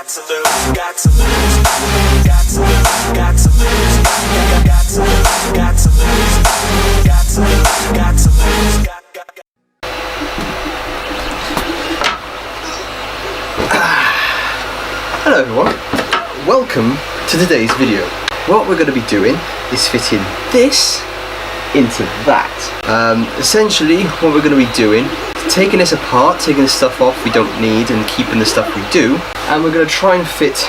got to lose, got to lose, got to lose, got to lose, got to lose, got to lose, got to lose, got to lose, Hello everyone, welcome to today's video. What we're going to be doing is fitting this into that. Essentially what we're going to be doing is taking this apart, taking the stuff off we don't need and keeping the stuff we do, and we're going to try and fit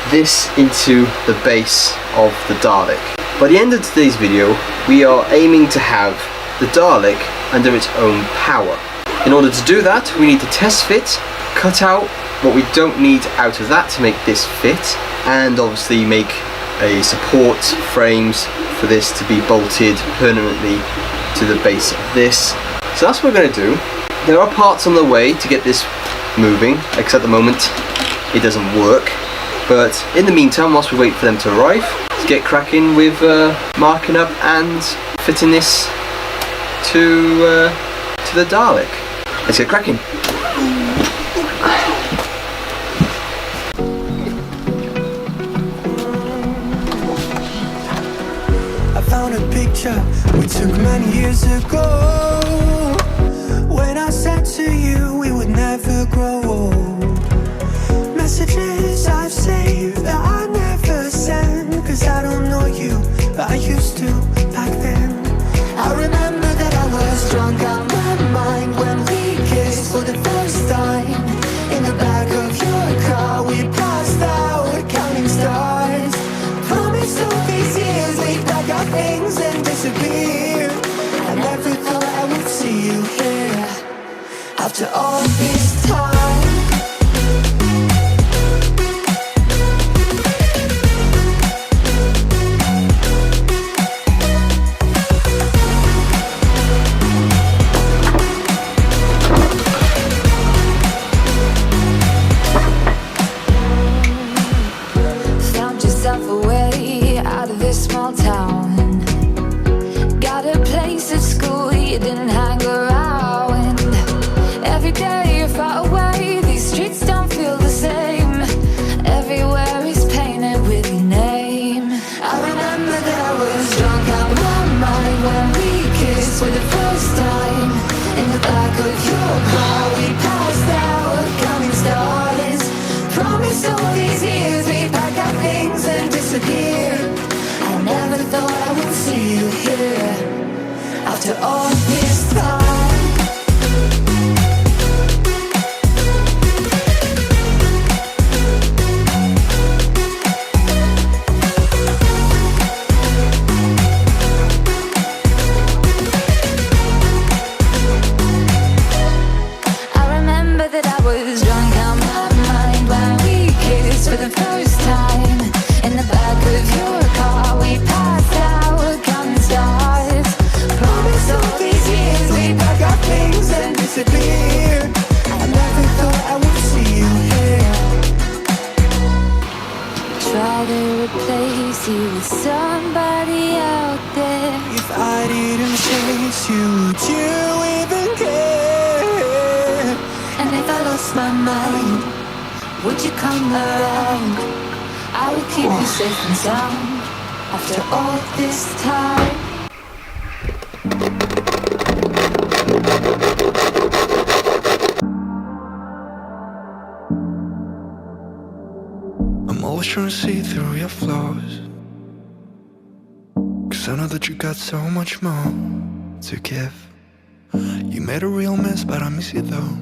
this into the base of the Dalek. By the end of today's video we are aiming to have the Dalek under its own power. In order to do that we need to test fit, cut out what we don't need out of that to make this fit, and obviously make a support frames for this to be bolted permanently to the base of this. So that's what we're going to do. There are parts on the way to get this moving, except at the moment it doesn't work. But in the meantime, whilst we wait for them to arrive, let's get cracking with marking up and fitting this to the Dalek. Let's get cracking. Found a picture we took many years ago, when I said to you we would never grow old. Messages I've saved that I never send, cause I don't know you, but I used to back then. I remember that I was drunk out my mind when we kissed for the first time. In the back of your car we passed out counting stars. Promised all these years we'd pack our things and disappear. I never thought I would see you here after all this time. Found yourself a way out of this small town. Got a place at school you didn't hang around. Every day you're far away, these streets don't feel the same. Everywhere is painted with your name. I remember that I was drunk out my mind when we kissed for the first time. In the back of your car we passed out counting stars. Promised all these years we'd pack our things and disappear. I never thought I would see you here after all this time. I remember that I was drunk out my mind when we kissed for the first time. In the back of your car we passed out counting stars. Promised all these years we'd pack our things and disappear. I never thought I would see you here. Try to replace you with somebody out there. If I didn't chase you, would you even care? And if I lost my mind, would you come around? I will keep you safe and sound after all this time. I'm always trying to see through your flaws, cause I know that you got so much more to give. You made a real mess, but I miss you though,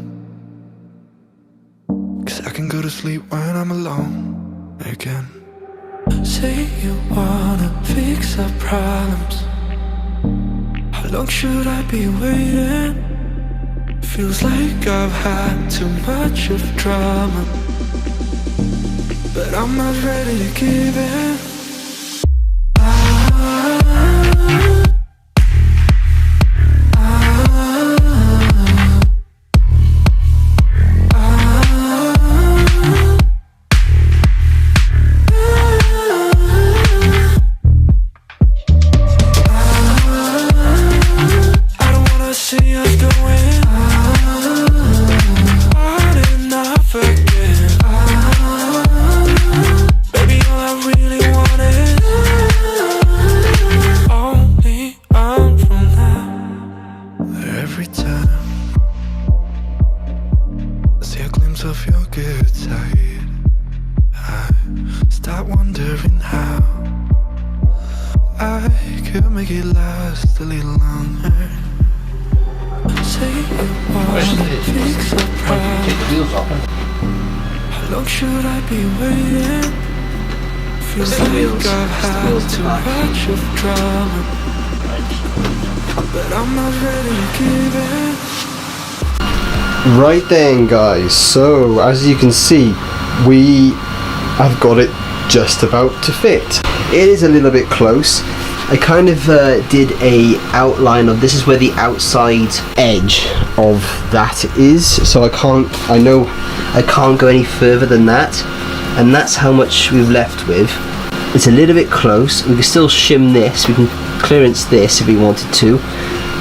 cause I can go to sleep when I'm alone again. Say you wanna fix our problems. How long should I be waiting? Feels like I've had too much of drama, but I'm not ready to give in. See us going on and off again. make it last a little longer. Say you want to fix a problem. How long should I be waiting? Feels like I've had too much of drama, but I'm not ready to give in. Right then, guys, so as you can see, we have got it just about to fit. It is a little bit close. I kind of did a outline of this is where the outside edge of that is, so I know I can't go any further than that, and that's how much we've left with. It's a little bit close. We can still shim this, we can clearance this if we wanted to,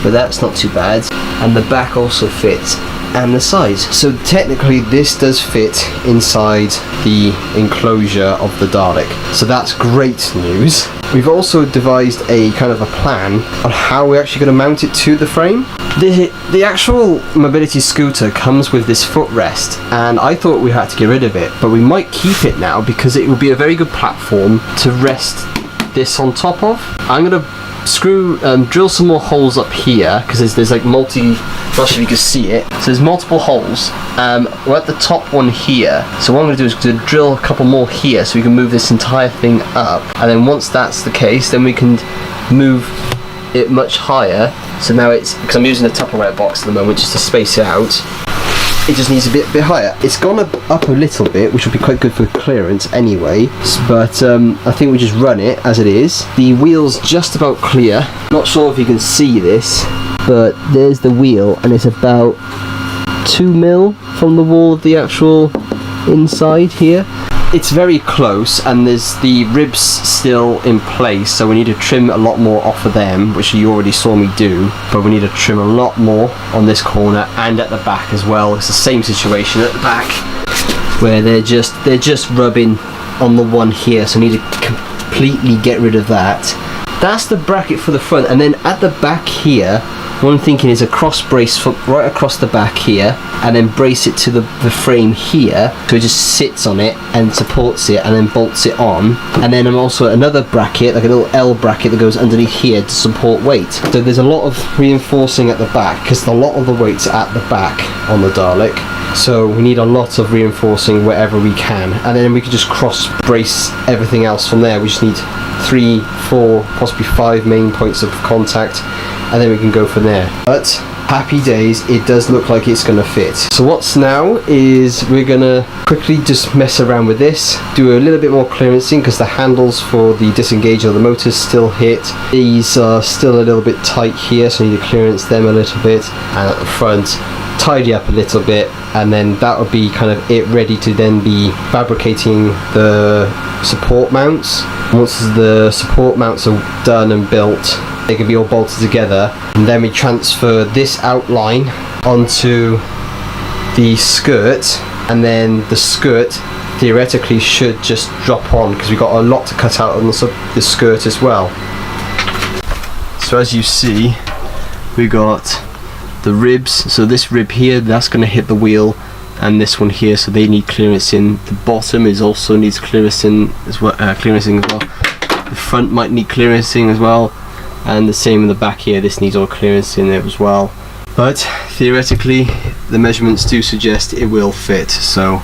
but that's not too bad, and the back also fits, and the sides. So technically this does fit inside the enclosure of the Dalek, so that's great news. We've also devised a kind of a plan on how we're actually going to mount it to the frame. The actual mobility scooter comes with this footrest, and I thought we had to get rid of it, but we might keep it now because it will be a very good platform to rest this on top of. I'm going to drill some more holes up here because there's like not sure if you can see it, so there's multiple holes. We're at the top one here, so what I'm going to do is to drill a couple more here so we can move this entire thing up, and then once that's the case, then we can move it much higher. So now it's, because I'm using a Tupperware box at the moment just to space it out, it just needs a bit higher. It's gone up a little bit, which will be quite good for clearance anyway, but I think we just run it as it is. The wheel's just about clear. Not sure if you can see this, but there's the wheel, and it's about 2 mil from the wall of the actual inside here. It's very close, and there's the ribs still in place, so we need to trim a lot more off of them, which you already saw me do, but we need to trim a lot more on this corner and at the back as well. It's the same situation at the back where they're just rubbing on the one here, so I need to completely get rid of that. That's the bracket for the front, and then at the back here, what I'm thinking is a cross brace right across the back here, and then brace it to the frame here, so it just sits on it and supports it and then bolts it on. And then I'm also another bracket, like a little L bracket that goes underneath here to support weight. So there's a lot of reinforcing at the back because a lot of the weight's at the back on the Dalek, so we need a lot of reinforcing wherever we can, and then we can just cross brace everything else from there. We just need 3, 4, possibly 5 main points of contact, and then we can go from there. But happy days, it does look like it's gonna fit. So what's now is we're gonna quickly just mess around with this, do a little bit more clearancing because the handles for the disengage of the motors still hit. These are still a little bit tight here, so I need to clearance them a little bit, and at the front tidy up a little bit, and then that will be kind of it, ready to then be fabricating the support mounts. Once the support mounts are done and built, they can be all bolted together, and then we transfer this outline onto the skirt, and then the skirt theoretically should just drop on because we've got a lot to cut out on the skirt as well. So as you see, we got the ribs, so this rib here, that's going to hit the wheel, and this one here, so they need clearance in. The bottom is also needs clearancing as well. The front might need clearancing as well, and the same in the back here. This needs all clearance in there as well. But theoretically, the measurements do suggest it will fit. So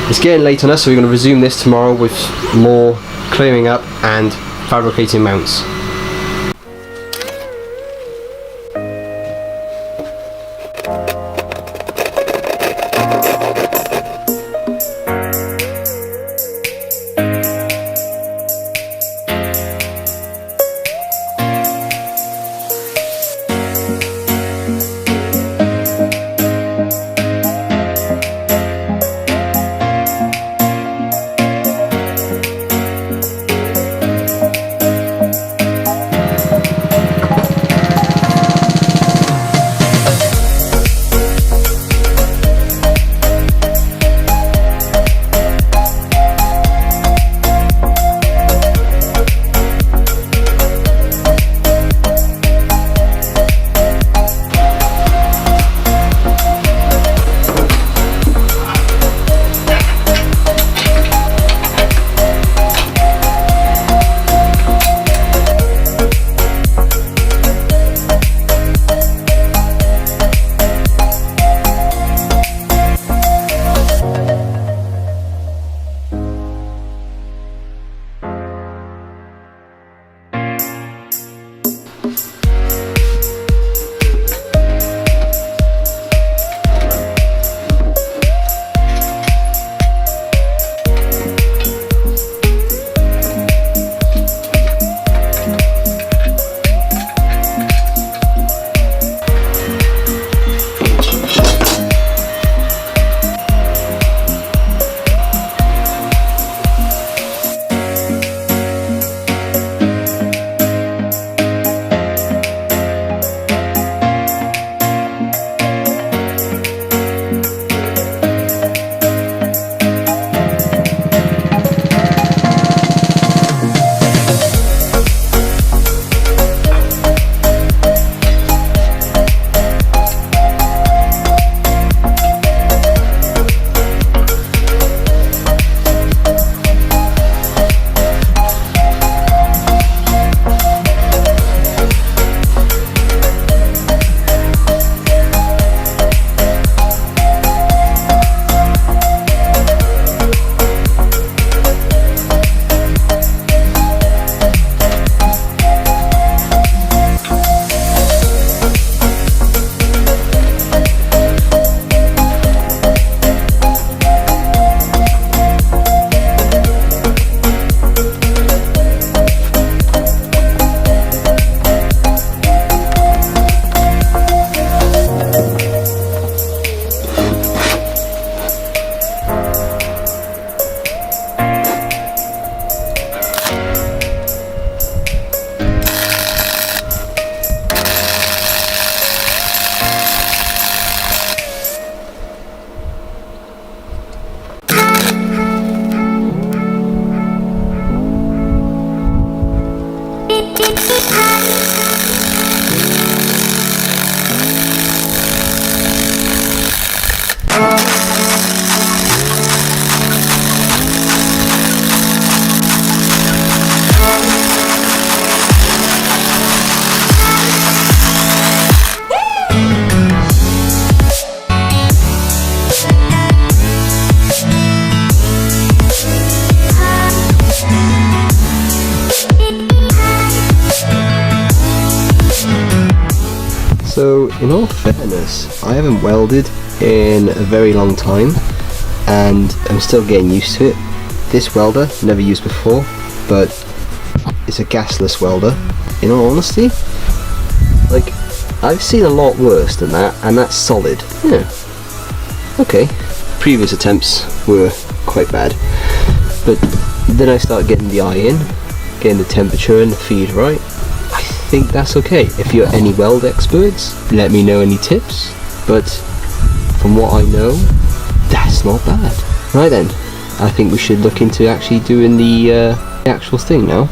it's getting late on us, so we're going to resume this tomorrow with more clearing up and fabricating mounts. in all fairness, I haven't welded in a very long time and I'm still getting used to it. This welder, never used before, but it's a gasless welder. In all honesty, like, I've seen a lot worse than that, and that's solid. Yeah. Okay. Previous attempts were quite bad, but then I started getting the eye in, getting the temperature and the feed right. I think that's okay. If you're any weld experts, let me know any tips, but from what I know, that's not bad. Right then, I think we should look into actually doing the actual thing now.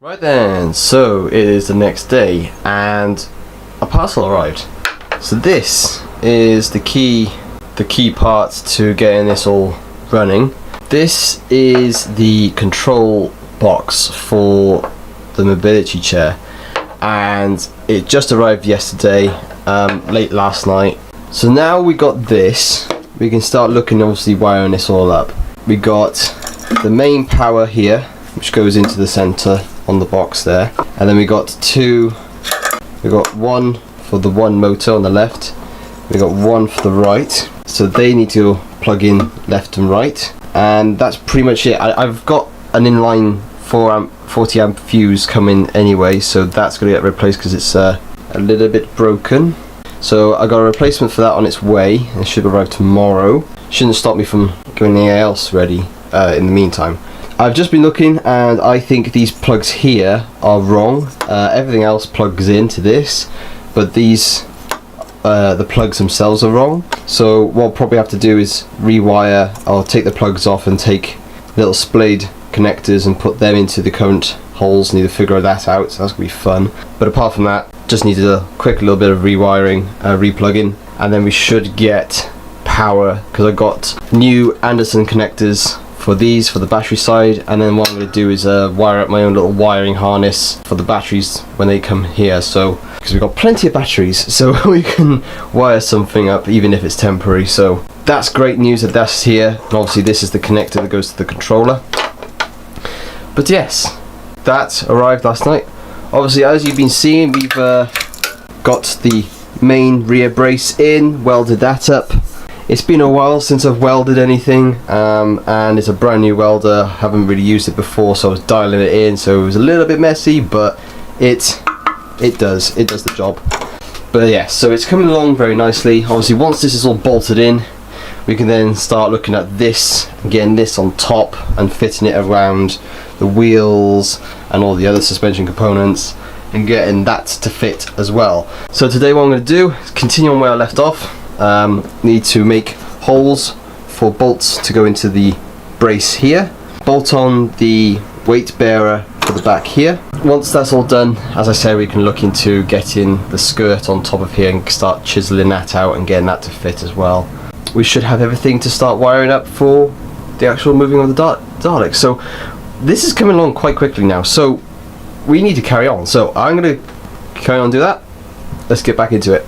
Right then, so it is the next day and a parcel arrived. So this is the key part to getting this all running. This is the control box for the mobility chair, and it just arrived yesterday, late last night. So now we got this, we can start looking, obviously wiring this all up. We got the main power here, which goes into the center on the box there, and then we got one for the one motor on the left, we got one for the right, so they need to plug in left and right, and that's pretty much it. I've got an inline 40 amp fuse coming anyway, so that's going to get replaced because it's a little bit broken. So I got a replacement for that on its way, and it should arrive tomorrow. Shouldn't stop me from getting anything else ready in the meantime. I've just been looking and I think these plugs here are wrong. Everything else plugs into this, but these the plugs themselves are wrong. So what I'll probably have to do is rewire. I'll take the plugs off and take little splayed connectors and put them into the current holes. Need to figure that out, so that's gonna be fun. But apart from that, just need a quick little bit of rewiring, replugging, and then we should get power, because I got new Anderson connectors for these, for the battery side, and then what I'm going to do is wire up my own little wiring harness for the batteries when they come here, so because we've got plenty of batteries, so we can wire something up even if it's temporary. So that's great news that that's here, and obviously this is the connector that goes to the controller. But yes, that arrived last night. Obviously, as you've been seeing, we've got the main rear brace in, welded that up. It's been a while since I've welded anything, and it's a brand new welder. I haven't really used it before, so I was dialing it in, so it was a little bit messy, but it does the job. But yeah, so it's coming along very nicely. Obviously, once this is all bolted in, we can then start looking at this, getting this on top and fitting it around the wheels and all the other suspension components, and getting that to fit as well. So today what I'm going to do is continue on where I left off. Need to make holes for bolts to go into the brace here, bolt on the weight bearer for the back here. Once that's all done, as I said, we can look into getting the skirt on top of here and start chiseling that out and getting that to fit as well. We should have everything to start wiring up for the actual moving of the Dalek. So this is coming along quite quickly now, so we need to carry on. So I'm going to carry on and do that. Let's get back into it.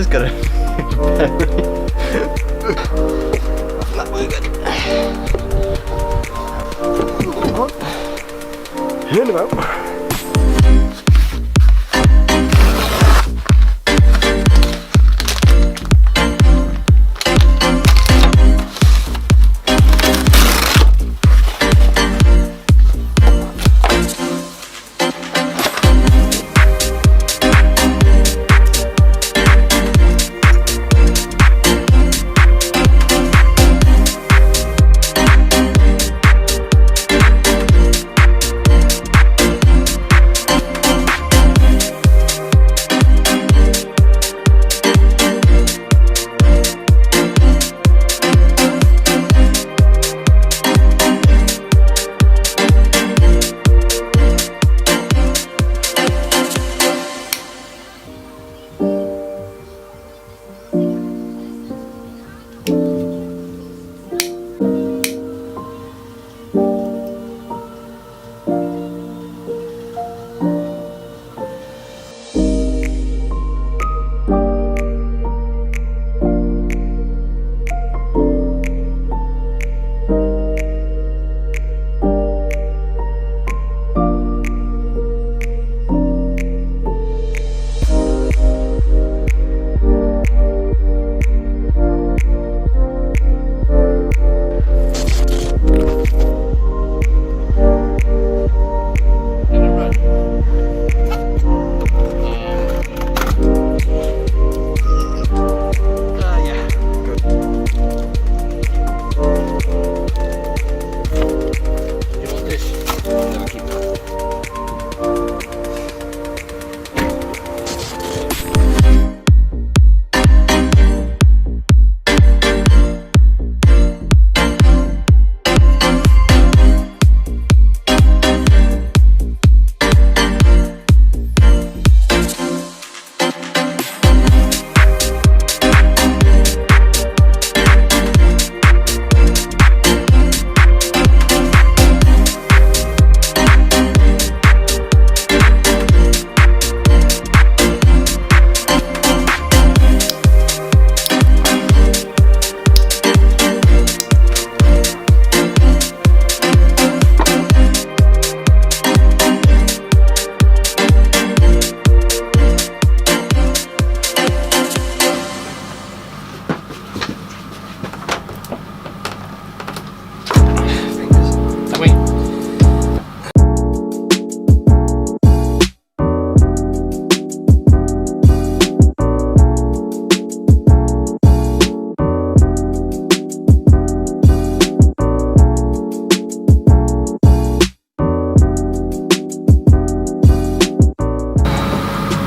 just gotta. That way good. Here we go.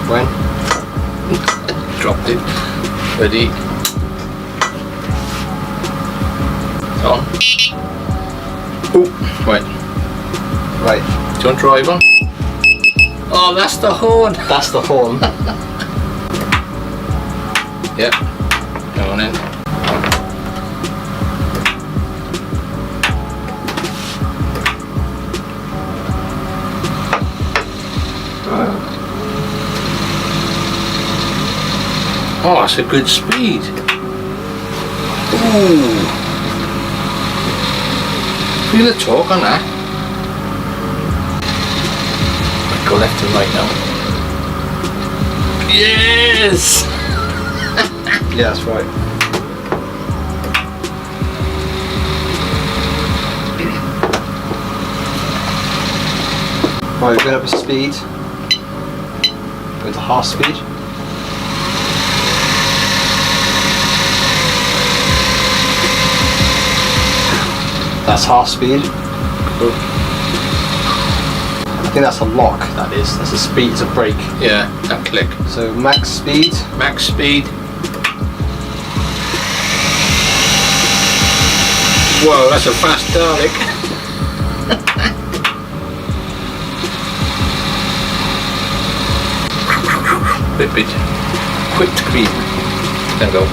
When? Dropped it. Ready. On. Oh, wait. Right. Do you want drive on? Oh, that's the horn. That's the horn. Yep. Go on in. Oh, that's a good speed. Ooh. Feel the torque on that. Go left and right now. Yes! Yeah, that's right. Right, we're going up a speed. Go to half speed. That's half speed. Good. I think that's a lock, that is. That's a speed, it's a brake. Yeah, that click. So max speed. Max speed. Whoa, that's a fast Dalek. Whip it. Whipped cream. Then go.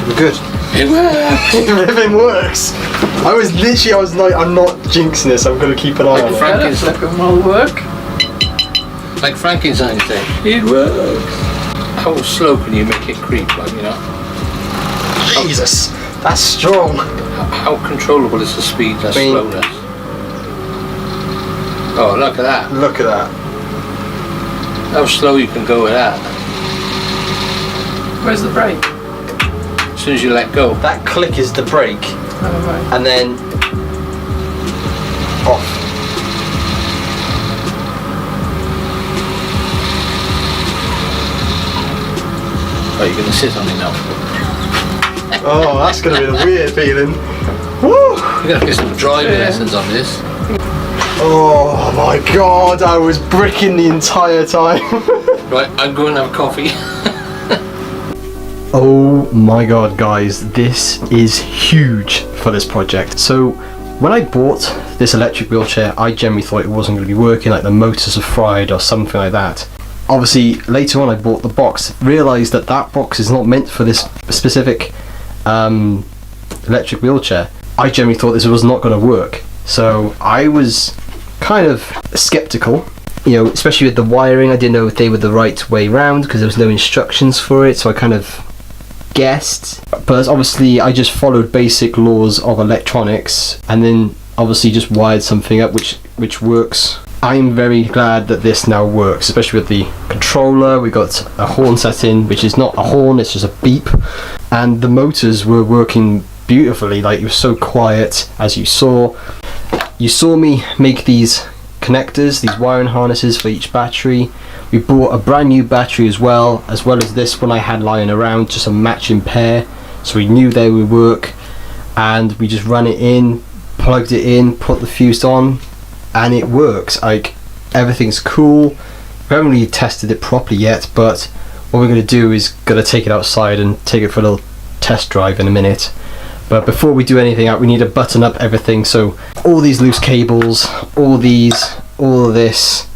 We're good. It works. Everything works. I was like, I'm not jinxing this, I'm going to keep an eye on it. Frankenstein. That will work. Like Frankenstein's day. It works. How slow can you make it creep, like, you know? Jesus, that's strong. How controllable is the speed, that I mean- slowness? Oh, look at that. Look at that. How slow you can go with that. Where's the brake? As soon as you let go. That click is the brake, Oh, right. and then off. Oh, you're going to sit on it now. Oh, that's gonna be a weird feeling. Woo! You're going to get some driving lessons on this. Oh my god, I was bricking the entire time. Right, I'm going to have coffee. Oh my god, guys, this is huge for this project. So when I bought this electric wheelchair, I generally thought it wasn't going to be working, like the motors are fried or something like that. Obviously later on I bought the box, realised that that box is not meant for this specific electric wheelchair. I generally thought this was not going to work, so I was kind of skeptical, you know, especially with the wiring. I didn't know if they were the right way round because there was no instructions for it, so I kind of guessed. But obviously I just followed basic laws of electronics and then obviously just wired something up which works. I'm very glad that this now works, especially with the controller. We got a horn set in, which is not a horn, it's just a beep, and the motors were working beautifully. Like, it was so quiet, as you saw. You saw me make these connectors, these wiring harnesses for each battery. We bought a brand new battery as well as this one I had lying around, just a matching pair, so we knew they would work. And we just ran it in, plugged it in, put the fuse on, and it works. Like, everything's cool. We haven't really tested it properly yet, but what we're going to do is going to take it outside and take it for a little test drive in a minute. But before we do anything out, we need to button up everything, so all these loose cables, all of this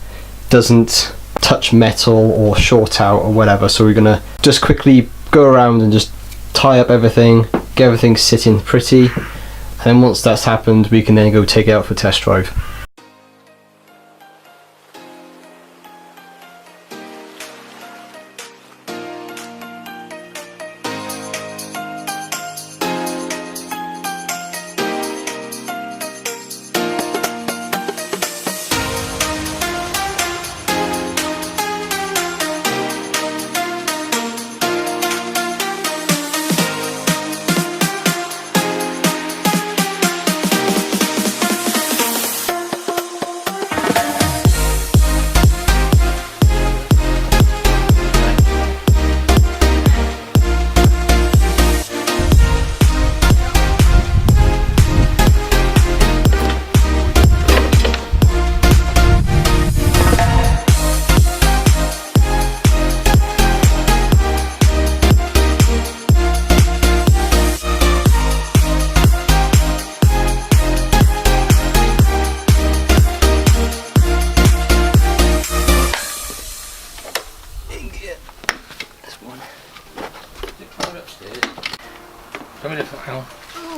doesn't touch metal or short out or whatever. So we're gonna just quickly go around and just tie up everything, get everything sitting pretty, and then once that's happened, we can then go take it out for test drive.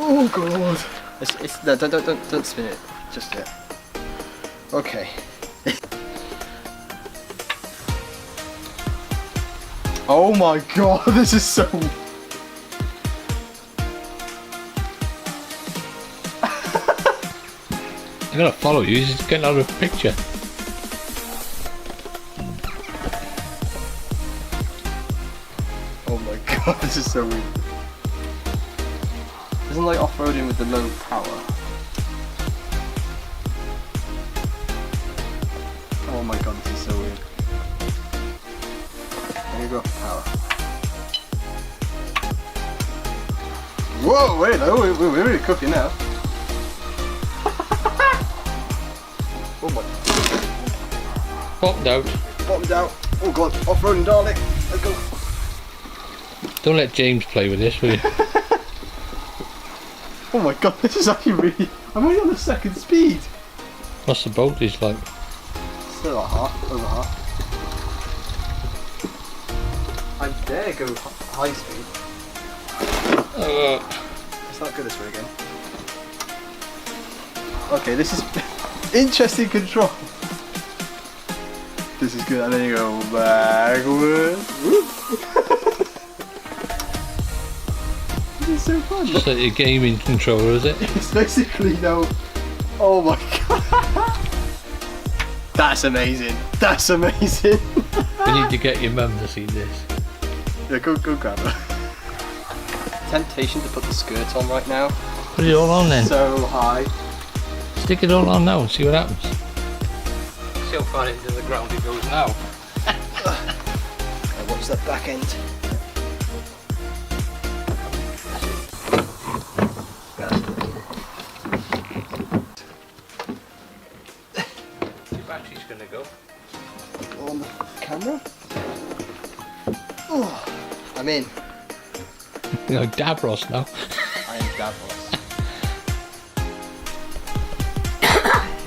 Oh god! No, don't spin it just yet. Okay. Oh my god! This is so. I'm gonna follow you. He's getting out of the picture. Oh my god! This is so weird. Isn't like off-roading with the low power. Oh my god, this is so weird. There you go, power. Whoa, wait, no, we're really cooking now. Oh my. Popped out. Bottomed out. Oh god, off-roading Dalek. Let's go. Don't let James play with this, will you? Oh my god, this is actually really. I'm only on the second speed. What's the voltage like? Still like half, over half. I dare go high speed. It's not good this way again. Okay, this is interesting control. This is good. And then you go backward. This is so fun. Just like your gaming controller, is it? It's basically no. Oh my god. That's amazing. That's amazing. We need to get your mum to see this. Yeah, go grab her. Temptation to put the skirt on right now. Put it all on then. So high. Stick it all on now and see what happens. See how far into the ground it goes now. Watch that back end. The battery's gonna go. On the camera. Oh, I'm in. You're like Davros now. I am Davos.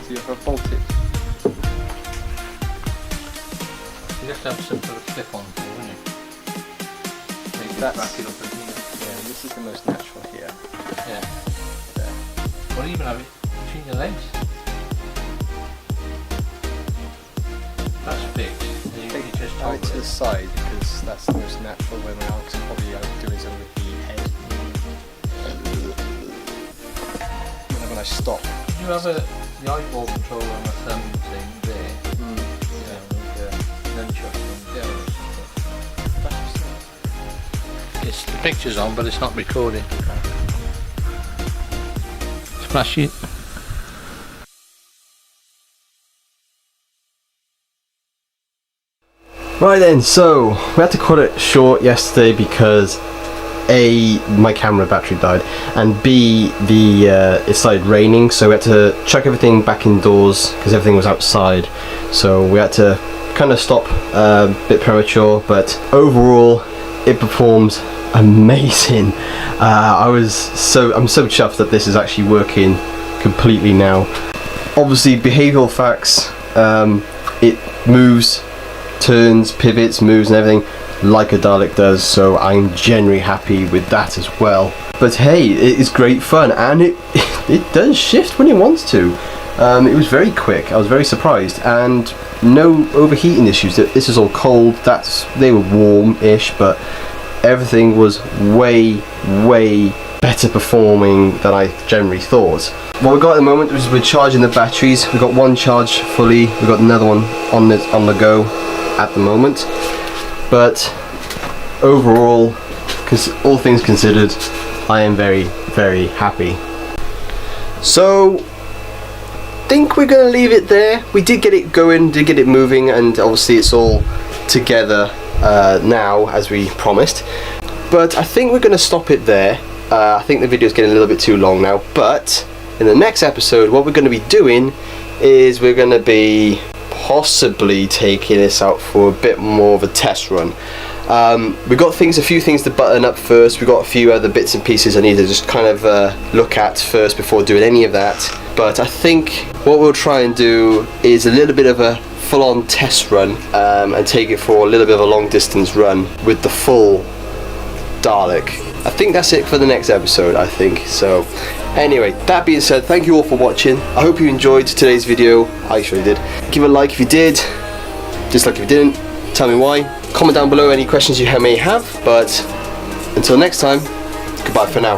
So you have a voltage. You have to have some sort of clip on thing, wouldn't you? Make it That's- back it up in here. Yeah, this is the most natural here. Yeah. There. Or even have it between your legs. That's fixed. And you Take can just it out hold to the it. side because that's the most natural way around. Because probably I would do it over the head. And when I stop. You have the eyeball controller on the thumb thing there. Yeah, with the nunchuck thing there. It's the picture's on, but it's not recording. Splash it. Right then, so we had to cut it short yesterday because A, my camera battery died, and B, it started raining, so we had to chuck everything back indoors because everything was outside. So we had to kind of stop a bit premature, but overall it performed amazing. I'm so chuffed that this is actually working completely now. Obviously, behavioural facts, it moves, turns, pivots, moves and everything like a Dalek does, so I'm generally happy with that as well. But hey, it is great fun, and it does shift when it wants to. It was very quick. I was very surprised, and no overheating issues. This is all cold. They were warm-ish, but everything was way better performing than I generally thought. What we got at the moment is we're charging the batteries. We've got one charge fully. We've got another one on the go at the moment. But overall, all things considered, I am very happy. So I think we're going to leave it there. We did get it going, did get it moving, and obviously it's all together now as we promised. But I think we're going to stop it there. I think the video's getting a little bit too long now, but in the next episode what we're going to be doing is we're going to be possibly taking this out for a bit more of a test run. We've got a few things to button up first. We've got a few other bits and pieces I need to just kind of look at first before doing any of that. But I think what we'll try and do is a little bit of a full-on test run and take it for a little bit of a long distance run with the full Dalek. I think that's it for the next episode, I think. So anyway, that being said, thank you all for watching. I hope you enjoyed today's video. I surely did. Give a like if you did, dislike if you didn't, tell me why. Comment down below any questions you may have, but until next time, goodbye for now.